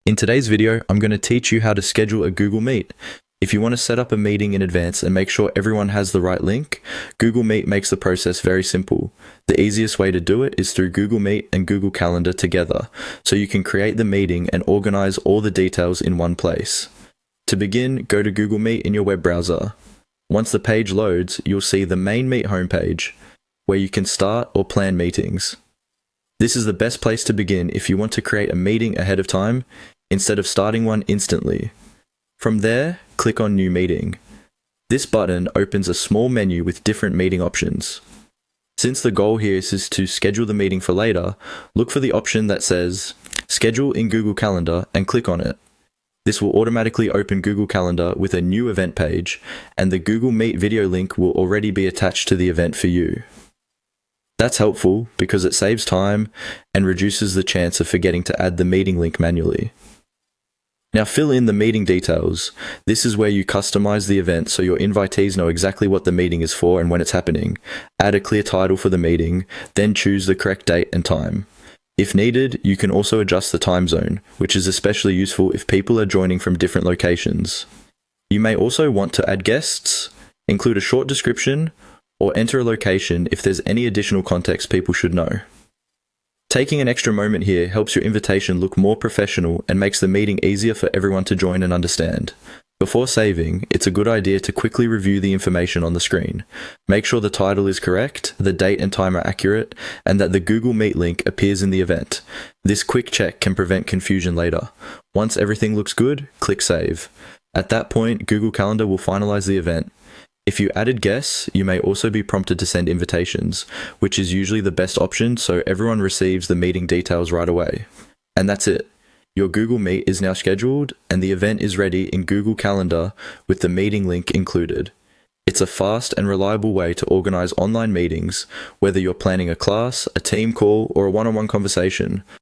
In today's video, I'm going to teach you how to schedule a Google Meet. If you want to set up a meeting in advance and make sure everyone has the right link, Google Meet makes the process very simple. The easiest way to do it is through Google Meet and Google Calendar together, so you can create the meeting and organize all the details in one place. To begin, go to Google Meet in your web browser. Once the page loads, you'll see the main Meet homepage, where you can start or plan meetings. This is the best place to begin if you want to create a meeting ahead of time, instead of starting one instantly. From there, click on New Meeting. This button opens a small menu with different meeting options. Since the goal here is to schedule the meeting for later, look for the option that says Schedule in Google Calendar and click on it. This will automatically open Google Calendar with a new event page, and the Google Meet video link will already be attached to the event for you. That's helpful because it saves time and reduces the chance of forgetting to add the meeting link manually. Now fill in the meeting details. This is where you customize the event so your invitees know exactly what the meeting is for and when it's happening. Add a clear title for the meeting, then choose the correct date and time. If needed, you can also adjust the time zone, which is especially useful if people are joining from different locations. You may also want to add guests, include a short description, or enter a location if there's any additional context people should know. Taking an extra moment here helps your invitation look more professional and makes the meeting easier for everyone to join and understand. Before saving, it's a good idea to quickly review the information on the screen. Make sure the title is correct, the date and time are accurate, and that the Google Meet link appears in the event. This quick check can prevent confusion later. Once everything looks good, click Save. At that point, Google Calendar will finalize the event. If you added guests, you may also be prompted to send invitations, which is usually the best option so everyone receives the meeting details right away. And that's it. Your Google Meet is now scheduled and the event is ready in Google Calendar with the meeting link included. It's a fast and reliable way to organize online meetings, whether you're planning a class, a team call, or a one-on-one conversation.